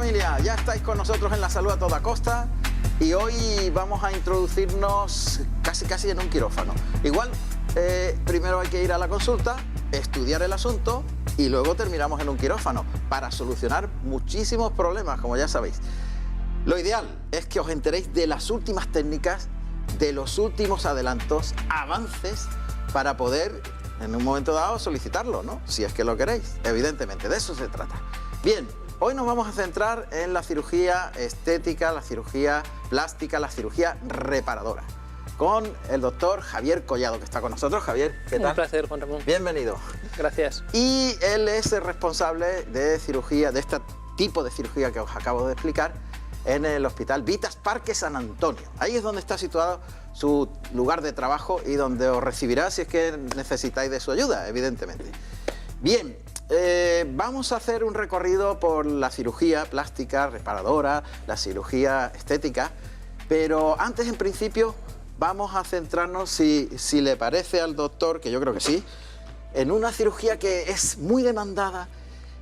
familia, ya estáis con nosotros en La Salud a Toda Costa y hoy vamos a introducirnos casi en un quirófano. Igual, primero hay que ir a la consulta, estudiar el asunto y luego terminamos en un quirófano para solucionar muchísimos problemas, como ya sabéis. Lo ideal es que os enteréis de las últimas técnicas, de los últimos adelantos, avances, para poder en un momento dado solicitarlo, ¿no? Si es que lo queréis, evidentemente, de eso se trata. Bien, hoy nos vamos a centrar en la cirugía estética, la cirugía plástica, la cirugía reparadora, con el doctor Javier Collado, que está con nosotros. Javier, ¿qué tal? Un placer, Juan Ramón. Bienvenido. Gracias. Y él es el responsable de cirugía, de este tipo de cirugía que os acabo de explicar, en el Hospital Vitas Parque San Antonio. Ahí es donde está situado su lugar de trabajo y donde os recibirá si es que necesitáis de su ayuda, evidentemente. Bien, vamos a hacer un recorrido por la cirugía plástica, reparadora, la cirugía estética, pero antes, en principio, vamos a centrarnos, si le parece al doctor, que yo creo que sí, en una cirugía que es muy demandada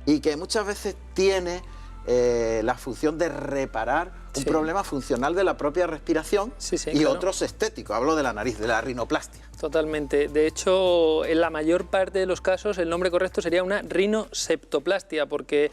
y que muchas veces tiene la función de reparar un problema funcional de la propia respiración y claro, otros estéticos. Hablo de la nariz, de la rinoplastia. Totalmente. De hecho, en la mayor parte de los casos el nombre correcto sería una rinoseptoplastia, porque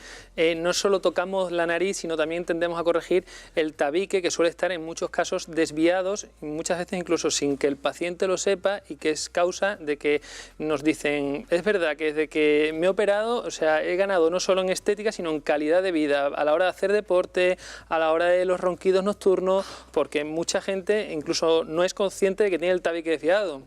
no solo tocamos la nariz, sino también tendemos a corregir el tabique, que suele estar en muchos casos desviados, y muchas veces incluso sin que el paciente lo sepa, y que es causa de que nos dicen, es verdad que desde que me he operado, o sea, he ganado no solo en estética, sino en calidad de vida, a la hora de hacer deporte, a la hora de los ronquidos nocturnos, porque mucha gente incluso no es consciente de que tiene el tabique desviado.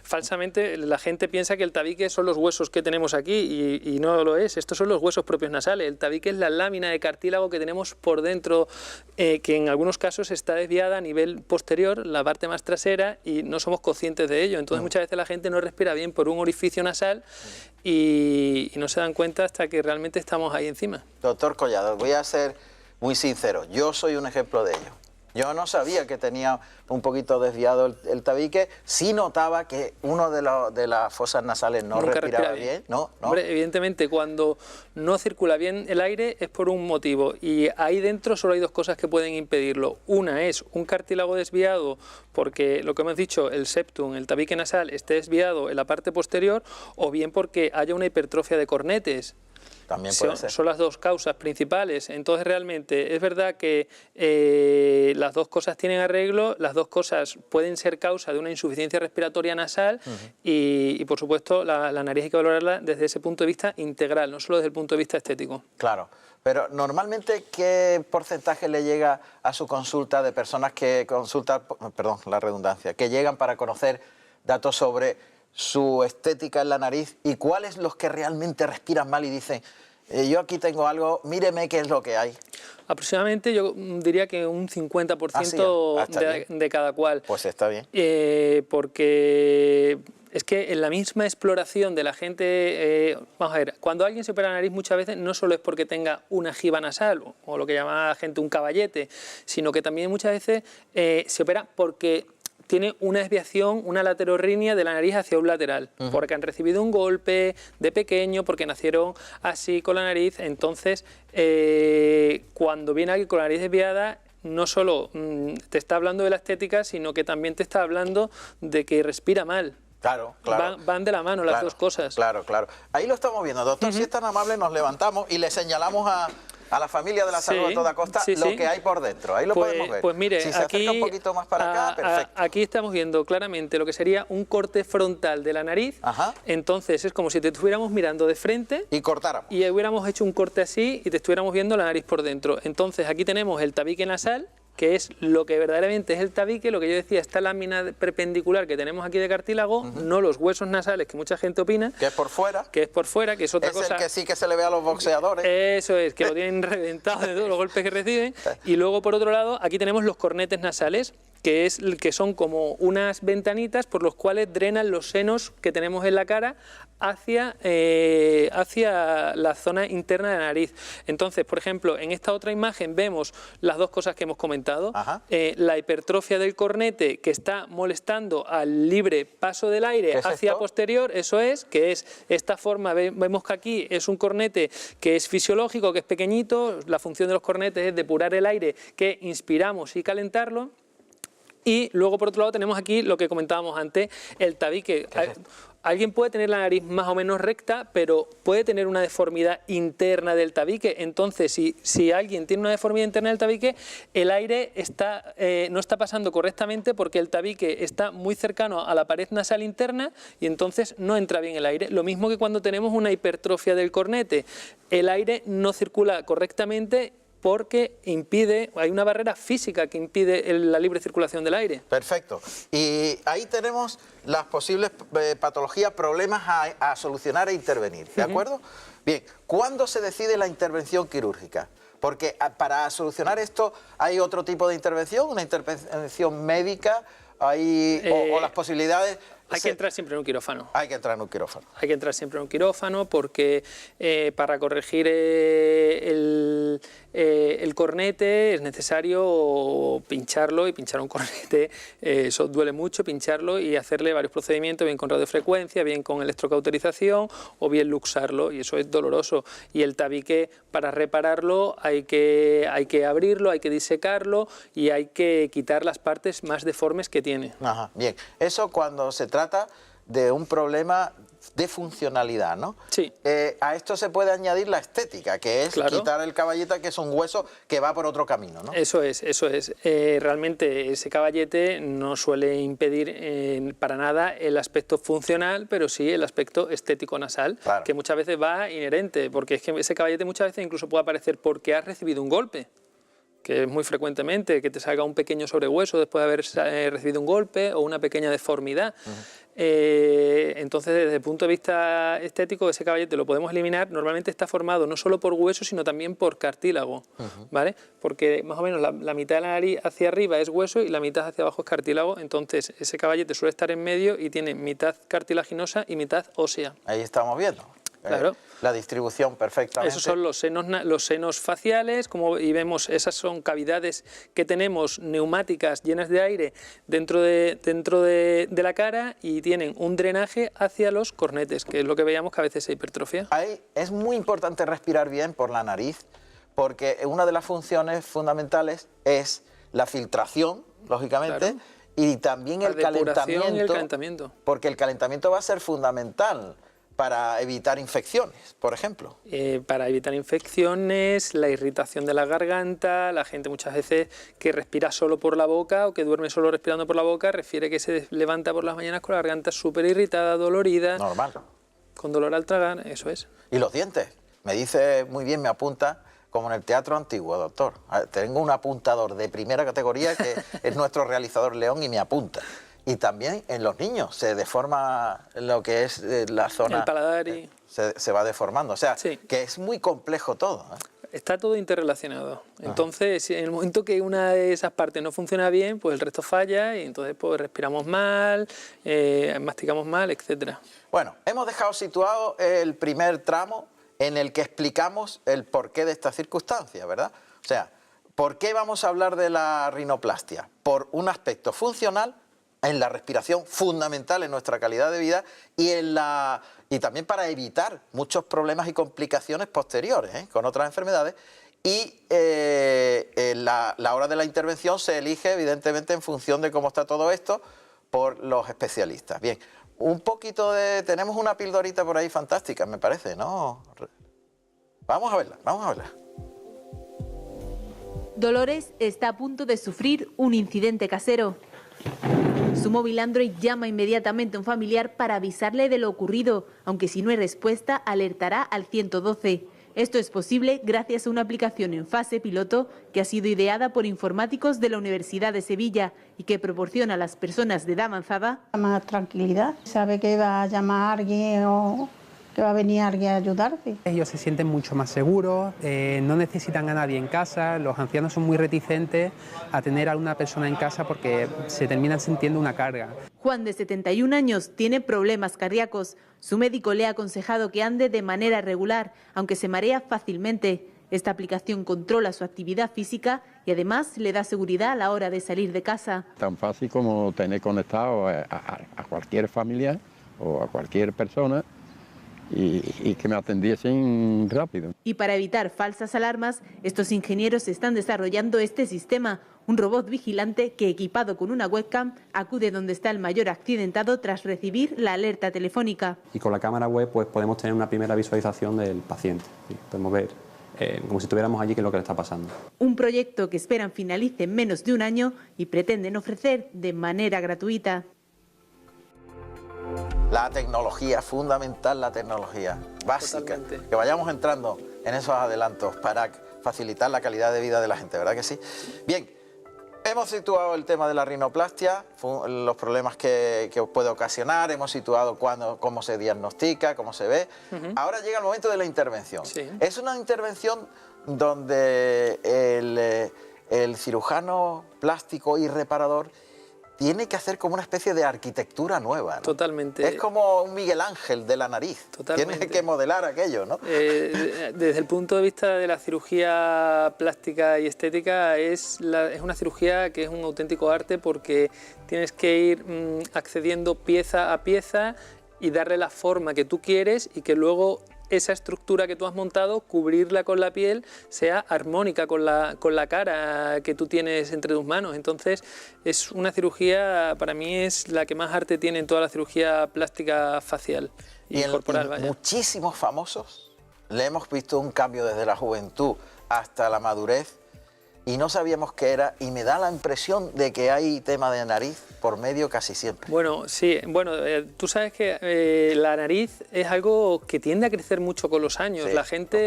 Falsamente la gente piensa que el tabique son los huesos que tenemos aquí y no lo es. Estos son los huesos propios nasales. El tabique es la lámina de cartílago que tenemos por dentro, que en algunos casos está desviada a nivel posterior, la parte más trasera, y no somos conscientes de ello. Entonces muchas veces la gente no respira bien por un orificio nasal y no se dan cuenta hasta que realmente estamos ahí encima. Doctor Collado, voy a ser muy sincero, yo soy un ejemplo de ello. Yo no sabía que tenía un poquito desviado el tabique, sí notaba que uno de las fosas nasales no respiraba bien. ¿No? Hombre, evidentemente, cuando no circula bien el aire es por un motivo, y ahí dentro solo hay dos cosas que pueden impedirlo. Una es un cartílago desviado, porque lo que hemos dicho, el septum, el tabique nasal, esté desviado en la parte posterior, o bien porque haya una hipertrofia de cornetes. También puede ser. Son las dos causas principales. Entonces realmente es verdad que las dos cosas tienen arreglo, las dos cosas pueden ser causa de una insuficiencia respiratoria nasal y por supuesto la nariz hay que valorarla desde ese punto de vista integral, no solo desde el punto de vista estético. Claro, pero normalmente ¿qué porcentaje le llega a su consulta de personas que consultan, perdón, la redundancia, que llegan para conocer datos sobre su estética en la nariz, y cuáles los que realmente respiran mal y dicen, yo aquí tengo algo, míreme qué es lo que hay? Aproximadamente yo diría que un 50% de cada cual. Pues está bien. Porque es que en la misma exploración de la gente, vamos a ver, cuando alguien se opera la nariz muchas veces no solo es porque tenga una jiba nasal o lo que llama la gente un caballete, sino que también muchas veces se opera porque tiene una desviación, una laterorrinea de la nariz hacia un lateral, porque han recibido un golpe de pequeño, porque nacieron así con la nariz. Entonces, cuando viene alguien con la nariz desviada, no solo te está hablando de la estética, sino que también te está hablando de que respira mal. Claro, claro. Van de la mano las dos cosas. Claro, claro. Ahí lo estamos viendo, doctor. Si es tan amable, nos levantamos y le señalamos a la familia de La Salud a Toda Costa lo que hay por dentro. Ahí lo podemos ver. Pues mire, si se acerca un poquito más para acá, perfecto. Aquí estamos viendo claramente lo que sería un corte frontal de la nariz. Entonces es como si te estuviéramos mirando de frente y cortáramos. Y hubiéramos hecho un corte así y te estuviéramos viendo la nariz por dentro. Entonces aquí tenemos el tabique nasal, que es lo que verdaderamente es el tabique, lo que yo decía, esta lámina perpendicular que tenemos aquí de cartílago, no los huesos nasales, que mucha gente opina. Que es por fuera. Que es por fuera, que es otra cosa. Es el que sí que se le ve a los boxeadores. Eso es, que lo tienen reventado de todos los golpes que reciben. Y luego, por otro lado, aquí tenemos los cornetes nasales, que son como unas ventanitas por los cuales drenan los senos que tenemos en la cara hacia la zona interna de la nariz. Entonces, por ejemplo, en esta otra imagen vemos las dos cosas que hemos comentado. La hipertrofia del cornete, que está molestando al libre paso del aire hacia posterior, eso es, que es esta forma. Vemos que aquí es un cornete que es fisiológico, que es pequeñito. La función de los cornetes es depurar el aire que inspiramos y calentarlo. Y luego, por otro lado, tenemos aquí lo que comentábamos antes, el tabique. Alguien puede tener la nariz más o menos recta, pero puede tener una deformidad interna del tabique. Entonces, si alguien tiene una deformidad interna del tabique, el aire no está pasando correctamente porque el tabique está muy cercano a la pared nasal interna y entonces no entra bien el aire. Lo mismo que cuando tenemos una hipertrofia del cornete. El aire no circula correctamente porque hay una barrera física que impide la libre circulación del aire. Perfecto. Y ahí tenemos las posibles patologías, problemas a solucionar e intervenir, ¿de acuerdo? Bien, ¿cuándo se decide la intervención quirúrgica? Porque para solucionar esto hay otro tipo de intervención, una intervención médica, o las posibilidades... Hay que entrar siempre en un quirófano. Hay que entrar en un quirófano. Hay que entrar siempre en un quirófano porque para corregir el cornete es necesario pincharlo, y pinchar un cornete, eso duele mucho, pincharlo y hacerle varios procedimientos, bien con radiofrecuencia, bien con electrocauterización o bien luxarlo, y eso es doloroso. Y el tabique, para repararlo hay que abrirlo, hay que disecarlo y hay que quitar las partes más deformes que tiene. Ajá, bien. Eso cuando se trata de un problema de funcionalidad, ¿no? Sí. A esto se puede añadir la estética, que es quitar el caballete, que es un hueso que va por otro camino, ¿no? Eso es. Realmente ese caballete no suele impedir para nada el aspecto funcional, pero sí el aspecto estético nasal, que muchas veces va inherente, porque es que ese caballete muchas veces incluso puede aparecer porque has recibido un golpe, que es muy frecuentemente, que te salga un pequeño sobrehueso después de haber recibido un golpe o una pequeña deformidad. Entonces, desde el punto de vista estético, ese caballete lo podemos eliminar. Normalmente está formado no solo por hueso, sino también por cartílago, ¿vale? Porque más o menos la mitad de la nariz hacia arriba es hueso y la mitad hacia abajo es cartílago. Entonces, ese caballete suele estar en medio y tiene mitad cartilaginosa y mitad ósea. Ahí estamos viendo. Claro. La distribución perfectamente. Esos son los senos faciales, y vemos, esas son cavidades que tenemos neumáticas llenas de aire dentro de la cara, y tienen un drenaje hacia los cornetes, que es lo que veíamos que a veces se hipertrofia. Ahí es muy importante respirar bien por la nariz, porque una de las funciones fundamentales es la filtración, lógicamente, y también el calentamiento, y el calentamiento. Porque el calentamiento va a ser fundamental para evitar infecciones, por ejemplo. Para evitar infecciones, la irritación de la garganta, la gente muchas veces que respira solo por la boca o que duerme solo respirando por la boca, refiere que se levanta por las mañanas con la garganta súper irritada, dolorida. Normal. Con dolor al tragar, eso es. ¿Y los dientes? Me dice muy bien, me apunta, como en el teatro antiguo, doctor. Tengo un apuntador de primera categoría que es nuestro realizador León y me apunta. Y también en los niños se deforma lo que es la zona... El paladar y... se va deformando, o sea, que es muy complejo todo, ¿eh? Está todo interrelacionado. Entonces, en el momento que una de esas partes no funciona bien, pues el resto falla y entonces pues respiramos mal, masticamos mal, etc. Bueno, hemos dejado situado el primer tramo en el que explicamos el porqué de esta circunstancia, ¿verdad? O sea, ¿por qué vamos a hablar de la rinoplastia? Por un aspecto funcional en la respiración, fundamental en nuestra calidad de vida, y también para evitar muchos problemas y complicaciones posteriores con otras enfermedades. Y la hora de la intervención se elige evidentemente en función de cómo está todo esto por los especialistas. Bien, un poquito tenemos una pildorita por ahí fantástica, me parece, ¿no? Vamos a verla, vamos a verla. Dolores está a punto de sufrir un incidente casero. Su móvil Android llama inmediatamente a un familiar para avisarle de lo ocurrido, aunque si no hay respuesta alertará al 112. Esto es posible gracias a una aplicación en fase piloto que ha sido ideada por informáticos de la Universidad de Sevilla y que proporciona a las personas de edad avanzada más tranquilidad. Sabe que va a llamar a alguien o que va a venir alguien a ayudarte. Ellos se sienten mucho más seguros, no necesitan a nadie en casa, los ancianos son muy reticentes a tener a una persona en casa porque se terminan sintiendo una carga. Juan, de 71 años, tiene problemas cardíacos. Su médico le ha aconsejado que ande de manera regular, aunque se marea fácilmente. Esta aplicación controla su actividad física y además le da seguridad a la hora de salir de casa. Tan fácil como tener conectado a cualquier familiar o a cualquier persona y que me atendiesen rápido. Y para evitar falsas alarmas, estos ingenieros están desarrollando este sistema, un robot vigilante que, equipado con una webcam, acude donde está el mayor accidentado tras recibir la alerta telefónica. Y con la cámara web pues podemos tener una primera visualización del paciente. Podemos ver como si estuviéramos allí qué es lo que le está pasando. Un proyecto que esperan finalice en menos de un año y pretenden ofrecer de manera gratuita. La tecnología, fundamental la tecnología, básica. Totalmente. Que vayamos entrando en esos adelantos para facilitar la calidad de vida de la gente, ¿verdad que sí? Bien, hemos situado el tema de la rinoplastia, los problemas que puede ocasionar, hemos situado cómo se diagnostica, cómo se ve. Ahora llega el momento de la intervención. Sí. Es una intervención donde el cirujano plástico y reparador tiene que hacer como una especie de arquitectura nueva, ¿no? Totalmente. Es como un Miguel Ángel de la nariz. Totalmente. Tiene que modelar aquello, ¿no? Desde el punto de vista de la cirugía plástica y estética, es una cirugía que es un auténtico arte porque tienes que ir accediendo pieza a pieza y darle la forma que tú quieres y que luego esa estructura que tú has montado, cubrirla con la piel, sea armónica con la cara que tú tienes entre tus manos. Entonces, es una cirugía, para mí es la que más arte tiene en toda la cirugía plástica facial y corporal. Vaya. Muchísimos famosos le hemos visto un cambio desde la juventud hasta la madurez y no sabíamos qué era, y me da la impresión de que hay tema de nariz por medio casi siempre. Bueno, sí, tú sabes que la nariz es algo que tiende a crecer mucho con los años. Sí, la gente,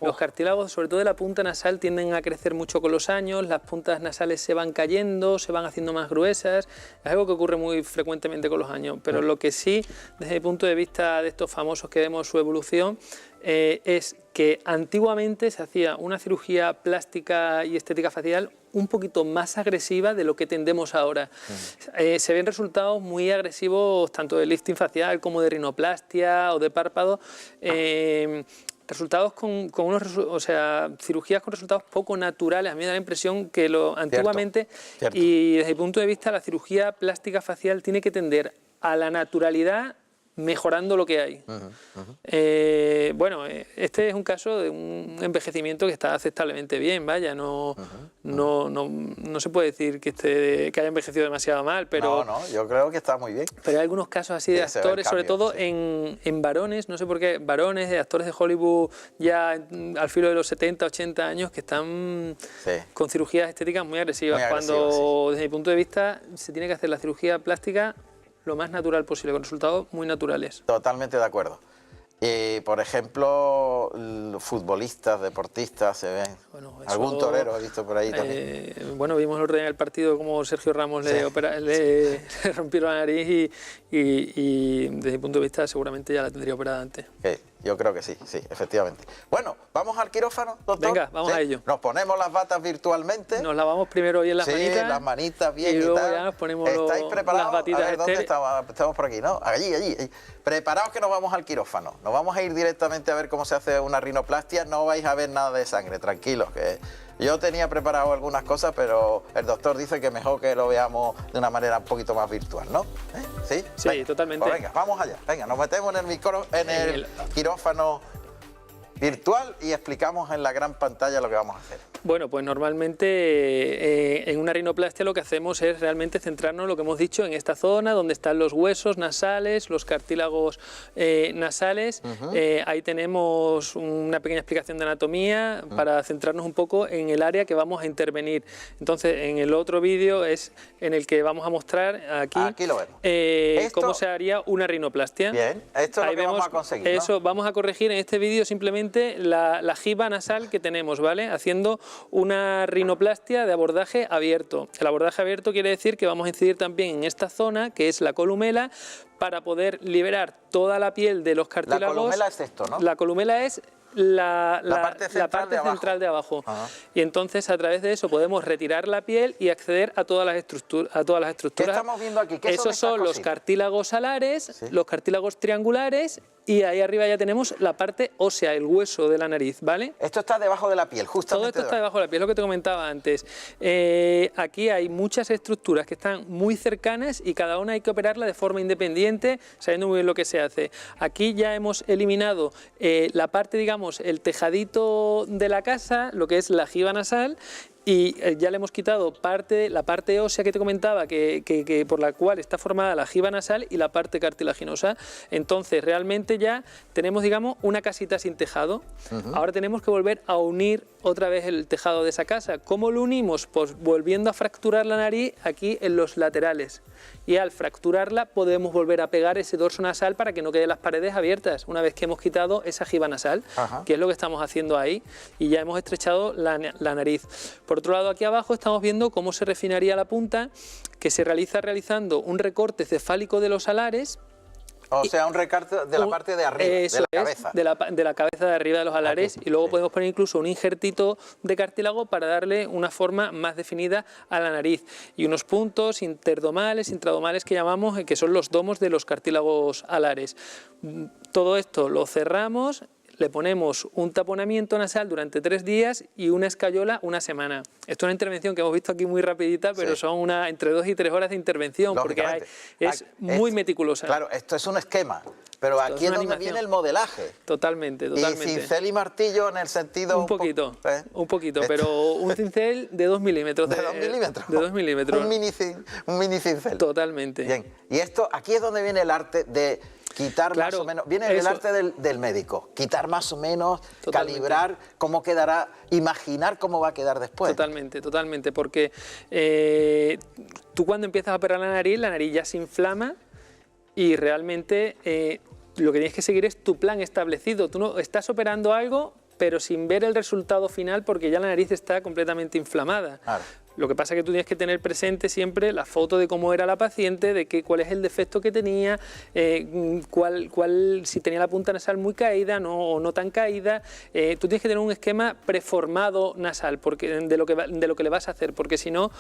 los cartílagos, sobre todo de la punta nasal, tienden a crecer mucho con los años, las puntas nasales se van cayendo, se van haciendo más gruesas, es algo que ocurre muy frecuentemente con los años, pero lo que sí, desde el punto de vista de estos famosos que vemos su evolución, es que antiguamente se hacía una cirugía plástica y estética facial un poquito más agresiva de lo que tendemos ahora. Se ven resultados muy agresivos tanto de lifting facial como de rinoplastia o de párpado, resultados con cirugías con resultados poco naturales. A mí me da la impresión que antiguamente, Cierto. Y desde el punto de vista la cirugía plástica facial tiene que tender a la naturalidad mejorando lo que hay. Bueno, este es un caso de un envejecimiento que está aceptablemente bien, vaya, no se puede decir que haya envejecido demasiado mal, pero... No, yo creo que está muy bien. Pero hay algunos casos así de actores, sobre todo en varones, no sé por qué, varones, de actores de Hollywood ya al filo de los 70, 80 años que están con cirugías estéticas muy agresivas, cuando desde mi punto de vista se tiene que hacer la cirugía plástica lo más natural posible, con resultados muy naturales. Totalmente de acuerdo. Por ejemplo, futbolistas, deportistas, se ven. Bueno, algún torero he visto por ahí también. Bueno, vimos el otro día en el partido como Sergio Ramos le rompieron la nariz y desde mi punto de vista seguramente ya la tendría operada antes. Yo creo que sí, efectivamente. Bueno, ¿vamos al quirófano, doctor? Venga, vamos a ello. Nos ponemos las batas virtualmente. Nos lavamos primero bien las manitas. Sí, las manitas bien y luego tal. Ya nos ponemos ¿Estáis preparados? las batitas. A ver, ¿dónde estamos por aquí, no? Allí. Preparaos que nos vamos al quirófano. Nos vamos a ir directamente a ver cómo se hace una rinoplastia. No vais a ver nada de sangre, tranquilos, que yo tenía preparado algunas cosas, pero el doctor dice que mejor que lo veamos de una manera un poquito más virtual, ¿no? ¿Sí? Sí, venga, totalmente. Pues venga, vamos allá. Venga, nos metemos en el quirófano virtual y explicamos en la gran pantalla lo que vamos a hacer. Bueno, pues normalmente en una rinoplastia lo que hacemos es realmente centrarnos, lo que hemos dicho, en esta zona donde están los huesos nasales, los cartílagos nasales. Ahí tenemos una pequeña explicación de anatomía para centrarnos un poco en el área que vamos a intervenir. Entonces, en el otro vídeo es en el que vamos a mostrar aquí lo vemos. cómo se haría una rinoplastia. Bien, esto es lo que vamos a conseguir, ¿no? Eso, vamos a corregir en este vídeo simplemente la jiba nasal que tenemos, ¿vale? Haciendo una rinoplastia de abordaje abierto. El abordaje abierto quiere decir que vamos a incidir también en esta zona, que es la columela, para poder liberar toda la piel de los cartílagos. La columela es esto, ¿no? La columela es la parte de central de abajo. Ajá. Y entonces a través de eso podemos retirar la piel y acceder a todas las estructuras. ¿Qué estamos viendo aquí? ¿Qué Esos son los cartílagos alares, Sí. los cartílagos triangulares, y ahí arriba ya tenemos la parte ósea, el hueso de la nariz, ¿vale? Esto está debajo de la piel, justamente. Todo esto está debajo de la piel, es lo que te comentaba antes. Aquí hay muchas estructuras que están muy cercanas y cada una hay que operarla de forma independiente, sabiendo muy bien lo que se hace. Aquí ya hemos eliminado la parte, digamos, el tejadito de la casa, lo que es la jiba nasal, y ya le hemos quitado la parte ósea que te comentaba, que por la cual está formada la jiba nasal, y la parte cartilaginosa. Entonces realmente ya tenemos, digamos, una casita sin tejado. Ahora tenemos que volver a unir otra vez el tejado de esa casa. ¿Cómo lo unimos? Pues volviendo a fracturar la nariz aquí en los laterales, y al fracturarla podemos volver a pegar ese dorso nasal para que no queden las paredes abiertas una vez que hemos quitado esa jiba nasal. Ajá. Que es lo que estamos haciendo ahí, y ya hemos estrechado la nariz. Por otro lado, aquí abajo estamos viendo cómo se refinaría la punta, que se realizando un recorte cefálico de los alares. O sea, un recorte de la parte de arriba, de la cabeza. De la cabeza de arriba de los alares, Aquí, y luego sí. podemos poner incluso un injertito de cartílago para darle una forma más definida a la nariz, y unos puntos interdomales, intradomales que llamamos, que son los domos de los cartílagos alares. Todo esto lo cerramos, le ponemos un taponamiento nasal durante 3 días y una escayola una semana. Esto es una intervención que hemos visto aquí muy rapidita, pero Sí. son entre 2 y 3 horas de intervención, porque es muy meticulosa. Claro, esto es un esquema, pero Esto aquí es es una donde animación. viene el modelaje. Totalmente, Y totalmente. cincel y martillo en el sentido... Un poquito, un poquito, pero un cincel de 2 milímetros. ¿De 2 milímetros? De 2 milímetros. Un mini cincel. Totalmente. Bien, y esto, aquí es donde viene el arte de quitar Claro, más o menos, viene el eso. arte del médico, quitar más o menos, Totalmente. calibrar cómo quedará, imaginar cómo va a quedar después. Totalmente, totalmente, porque tú cuando empiezas a operar la nariz ya se inflama, y realmente lo que tienes que seguir es tu plan establecido. Tú no estás operando algo, pero sin ver el resultado final, porque ya la nariz está completamente inflamada. Claro. Lo que pasa es que tú tienes que tener presente siempre la foto de cómo era la paciente, de cuál es el defecto que tenía, si tenía la punta nasal muy caída o no tan caída. Tú tienes que tener un esquema preformado nasal de lo que le vas a hacer, porque si no,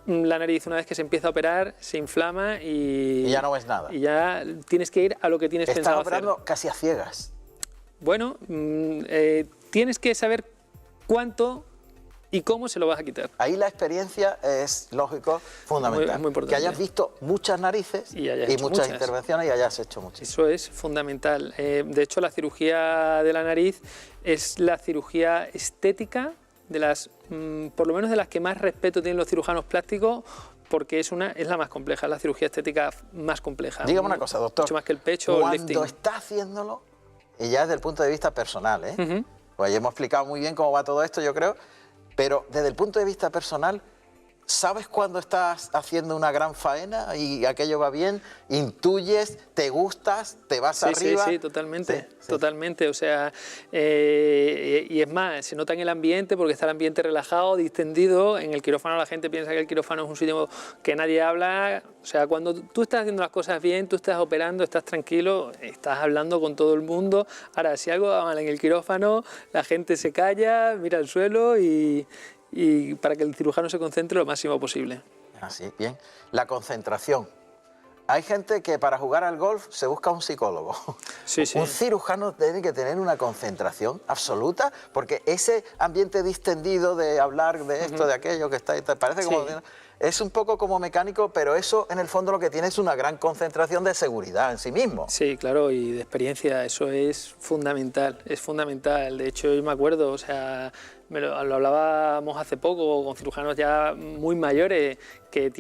la nariz, una vez que se empieza a operar, se inflama y ya no ves nada. Y ya tienes que ir a lo que tienes pensado Estás operando hacer. casi a ciegas. Bueno, tienes que saber cuánto y cómo se lo vas a quitar. Ahí la experiencia es, lógico, fundamental. Es muy importante. Que hayas visto muchas narices Y hayas y hecho muchas muchas. intervenciones y hayas hecho muchas. Eso es fundamental. De hecho, la cirugía de la nariz es la cirugía estética de las, por lo menos de las que más respeto tienen los cirujanos plásticos, porque es la más compleja, la cirugía estética más compleja. Dígame una cosa, doctor. Mucho más que el pecho o el lifting. Cuando está haciéndolo, y ya desde el punto de vista personal, pues ya hemos explicado muy bien cómo va todo esto, yo creo, pero desde el punto de vista personal, ¿sabes cuando estás haciendo una gran faena y aquello va bien? ¿Intuyes? ¿Te gustas? ¿Te vas arriba? Sí, totalmente, Sí. totalmente. O sea, y es más, se nota en el ambiente, porque está el ambiente relajado, distendido. En el quirófano la gente piensa que el quirófano es un sitio que nadie habla. O sea, cuando tú estás haciendo las cosas bien, tú estás operando, estás tranquilo, estás hablando con todo el mundo. Ahora, si algo va mal en el quirófano, la gente se calla, mira al suelo y para que el cirujano se concentre lo máximo posible. Así, bien. La concentración. Hay gente que para jugar al golf se busca un psicólogo. Sí, sí. Un cirujano tiene que tener una concentración absoluta, porque ese ambiente distendido de hablar de esto, de aquello que está ahí, parece como... Sí. Es un poco como mecánico, pero eso en el fondo lo que tiene es una gran concentración de seguridad en sí mismo. Sí, claro, y de experiencia, eso es fundamental, es fundamental. De hecho, yo me acuerdo, o sea, lo hablábamos hace poco con cirujanos ya muy mayores, que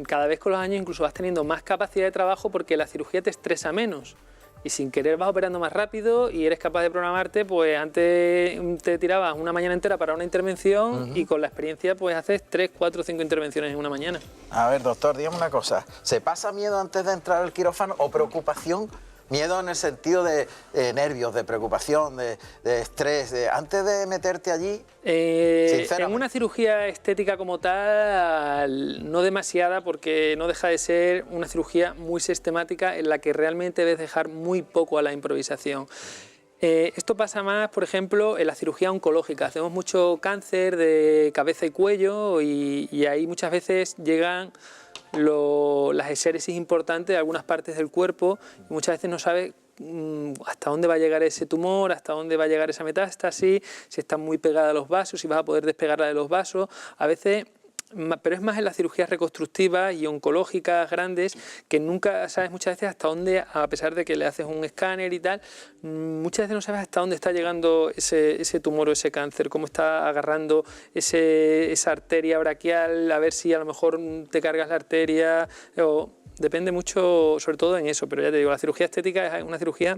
cada vez con los años incluso vas teniendo más capacidad de trabajo porque la cirugía te estresa menos. Y sin querer vas operando más rápido y eres capaz de programarte, pues antes te tirabas una mañana entera para una intervención y con la experiencia pues haces 3, 4, 5 intervenciones en una mañana. A ver, doctor, dígame una cosa. ¿Se pasa miedo antes de entrar al quirófano o preocupación Miedo en el sentido de nervios, de preocupación, de estrés. Antes de meterte allí, sinceramente. En una cirugía estética como tal, no demasiada, porque no deja de ser una cirugía muy sistemática en la que realmente debes dejar muy poco a la improvisación. Esto pasa más, por ejemplo, en la cirugía oncológica. Hacemos mucho cáncer de cabeza y cuello y ahí muchas veces llegan las exéresis importantes de algunas partes del cuerpo y muchas veces no sabes hasta dónde va a llegar ese tumor, hasta dónde va a llegar esa metástasis, si está muy pegada a los vasos, si vas a poder despegarla de los vasos. A veces, pero es más en las cirugías reconstructivas y oncológicas grandes, que nunca sabes muchas veces hasta dónde, a pesar de que le haces un escáner y tal, muchas veces no sabes hasta dónde está llegando ese tumor o ese cáncer, cómo está agarrando esa arteria braquial, a ver si a lo mejor te cargas la arteria, depende mucho, sobre todo en eso. Pero ya te digo, la cirugía estética es una cirugía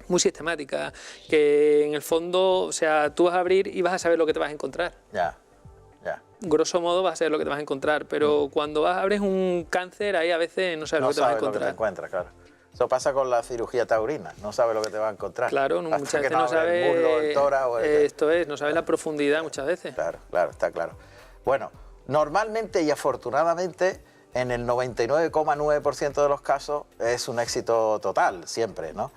muy sistemática, que en el fondo, o sea, tú vas a abrir y vas a saber lo que te vas a encontrar. Ya. Grosso modo vas a saber lo que te vas a encontrar, pero cuando abres un cáncer, ahí a veces no sabes lo que te vas a encontrar. Lo que te encuentras, claro. Eso pasa con la cirugía taurina, no sabes lo que te va a encontrar. Claro, muchas veces no sabes el muslo, el tórax, esto es, no sabes la profundidad muchas veces. Claro, está claro. Bueno, normalmente y afortunadamente, en el 99,9% de los casos es un éxito total, siempre, ¿no?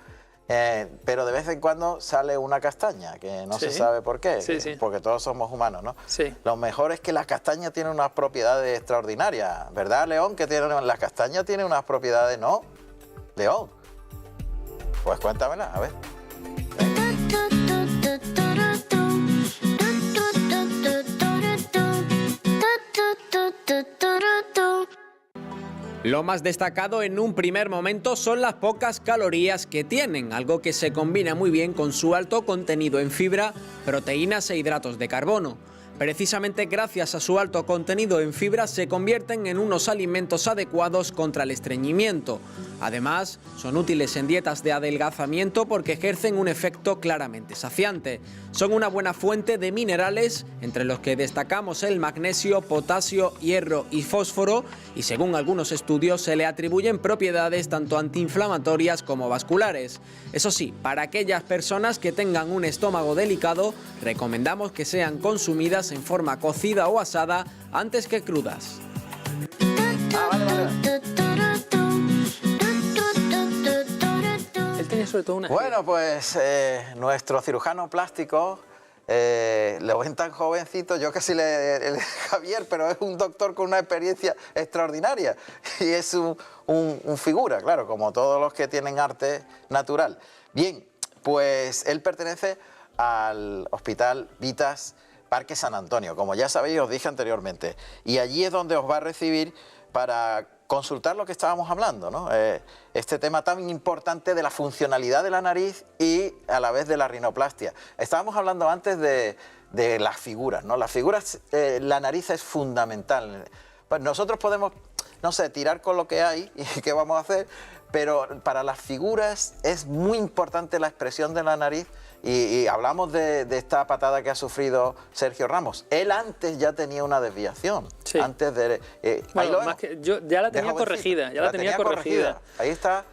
Pero de vez en cuando sale una castaña, que no se sabe por qué, porque todos somos humanos, ¿no? Sí. Lo mejor es que la castaña tiene unas propiedades extraordinarias, ¿verdad, León? Que la castaña tiene unas propiedades, ¿no? León, pues cuéntamela, a ver. Lo más destacado en un primer momento son las pocas calorías que tienen, algo que se combina muy bien con su alto contenido en fibra, proteínas e hidratos de carbono. Precisamente gracias a su alto contenido en fibra se convierten en unos alimentos adecuados contra el estreñimiento. Además, son útiles en dietas de adelgazamiento porque ejercen un efecto claramente saciante. Son una buena fuente de minerales, entre los que destacamos el magnesio, potasio, hierro y fósforo, y según algunos estudios se le atribuyen propiedades tanto antiinflamatorias como vasculares. Eso sí, para aquellas personas que tengan un estómago delicado, recomendamos que sean consumidas en forma cocida o asada antes que crudas. Él tenía sobre todo una... Bueno, pues nuestro cirujano plástico, lo ven tan jovencito, yo casi Javier, pero es un doctor con una experiencia extraordinaria y es un figura, claro, como todos los que tienen arte natural. Bien, pues él pertenece al Hospital Vitas Parque San Antonio, como ya sabéis, os dije anteriormente, y allí es donde os va a recibir para consultar lo que estábamos hablando, ¿no? Este tema tan importante de la funcionalidad de la nariz y a la vez de la rinoplastia. Estábamos hablando antes de las figuras, ¿no? Las figuras, la nariz es fundamental. Pues nosotros podemos, no sé, tirar con lo que hay y qué vamos a hacer, pero para las figuras es muy importante la expresión de la nariz. Y hablamos de esta patada que ha sufrido Sergio Ramos. Él antes ya tenía una desviación. Sí. Antes de... bueno, más que yo ya la tenía corregida. Ya la tenía corregida. Ahí está.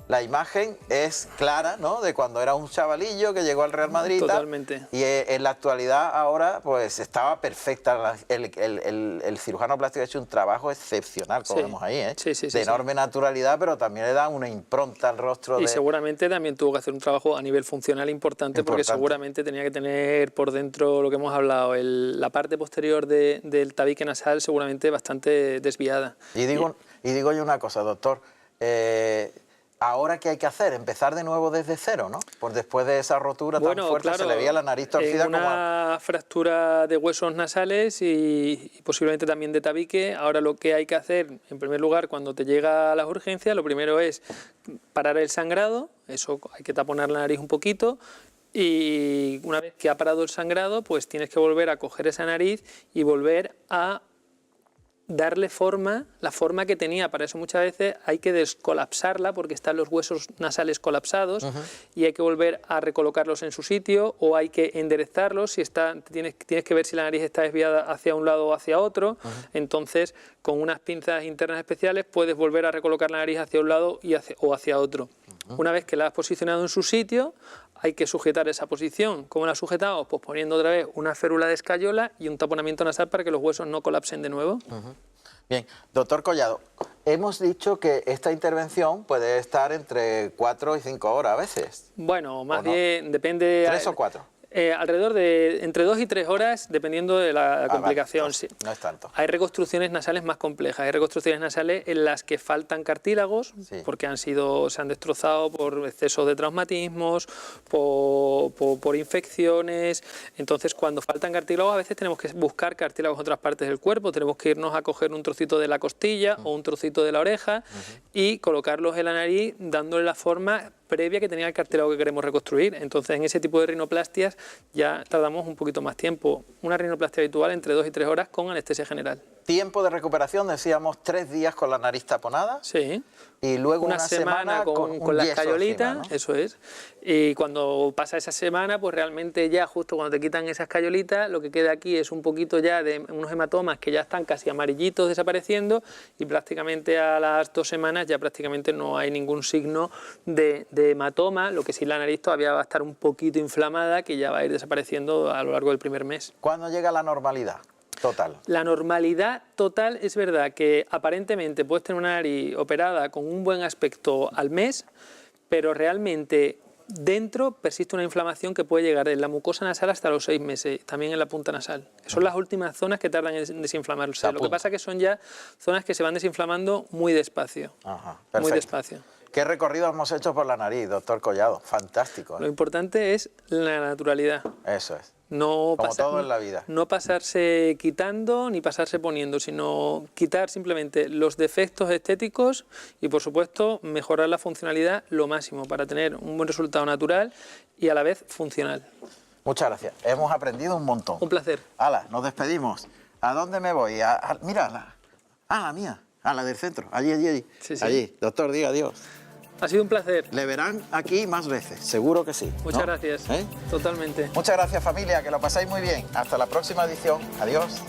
La imagen es clara, ¿no? De cuando era un chavalillo que llegó al Real Madrid. Totalmente. Y en la actualidad ahora pues estaba perfecta. El cirujano plástico ha hecho un trabajo excepcional, como vemos ahí, ¿eh? De enorme naturalidad, pero también le da una impronta al rostro. Y seguramente también tuvo que hacer un trabajo a nivel funcional importante, porque seguramente tenía que tener por dentro lo que hemos hablado, la parte posterior del tabique nasal seguramente bastante desviada. Y digo yo una cosa, doctor. ¿Ahora qué hay que hacer? ¿Empezar de nuevo desde cero, no? Pues después de esa rotura tan fuerte, claro, se le veía la nariz torcida como... Una fractura de huesos nasales y posiblemente también de tabique. Ahora lo que hay que hacer, en primer lugar, cuando te llega a las urgencias, lo primero es parar el sangrado. Eso hay que taponar la nariz un poquito. Y una vez que ha parado el sangrado, pues tienes que volver a coger esa nariz y volver a darle forma, la forma que tenía. Para eso muchas veces hay que descolapsarla porque están los huesos nasales colapsados y hay que volver a recolocarlos en su sitio, o hay que enderezarlos si tienes que ver si la nariz está desviada hacia un lado o hacia otro. Entonces, con unas pinzas internas especiales puedes volver a recolocar la nariz hacia un lado o hacia otro. Una vez que la has posicionado en su sitio, hay que sujetar esa posición. ¿Cómo la sujetamos? Pues poniendo otra vez una férula de escayola y un taponamiento nasal para que los huesos no colapsen de nuevo. Bien, doctor Collado, hemos dicho que esta intervención puede estar entre 4 y 5 horas a veces. Bueno, más no? bien depende... 3 o 4. Alrededor de entre 2 y 3 horas, dependiendo de la complicación. Vale, Sí. No es tanto. Hay reconstrucciones nasales más complejas. Hay reconstrucciones nasales en las que faltan cartílagos, Sí. porque se han destrozado por exceso de traumatismos, por infecciones. Entonces, cuando faltan cartílagos, a veces tenemos que buscar cartílagos en otras partes del cuerpo. Tenemos que irnos a coger un trocito de la costilla o un trocito de la oreja y colocarlos en la nariz, dándole la forma previa que tenía el cartílago que queremos reconstruir. Entonces, en ese tipo de rinoplastias ya tardamos un poquito más tiempo. Una rinoplastia habitual entre 2 y 3 horas con anestesia general. Tiempo de recuperación, decíamos 3 días con la nariz taponada. Sí. Y luego una semana con un la yeso escayolita, encima, ¿no? eso es. Y cuando pasa esa semana, pues realmente ya justo cuando te quitan esa escayolita, lo que queda aquí es un poquito ya de unos hematomas que ya están casi amarillitos desapareciendo y prácticamente a las 2 semanas ya prácticamente no hay ningún signo de hematoma, lo que sí la nariz todavía va a estar un poquito inflamada, que ya va a ir desapareciendo a lo largo del primer mes. ¿Cuándo llega la normalidad total? La normalidad total es verdad que aparentemente puedes tener una nariz operada con un buen aspecto al mes, pero realmente dentro persiste una inflamación que puede llegar en la mucosa nasal hasta los 6 meses, también en la punta nasal. Son las últimas zonas que tardan en desinflamarse. Lo que pasa es que son ya zonas que se van desinflamando muy despacio. Ajá, muy perfecto. despacio. ¿Qué recorrido hemos hecho por la nariz, doctor Collado? Fantástico, Lo ¿eh? importante es la naturalidad. Eso es. No Como todo en la vida. No pasarse quitando ni pasarse poniendo, sino quitar simplemente los defectos estéticos y, por supuesto, mejorar la funcionalidad lo máximo para tener un buen resultado natural y a la vez funcional. Muchas gracias. Hemos aprendido un montón. Un placer. Hala, nos despedimos. ¿A dónde me voy? Mira, la mía, a la del centro. Allí. Sí, sí. Allí. Doctor, diga adiós. Ha sido un placer. Le verán aquí más veces, seguro que sí. Muchas ¿no? gracias. ¿Eh? Totalmente. Muchas gracias, familia, que lo pasáis muy bien. Hasta la próxima edición. Adiós.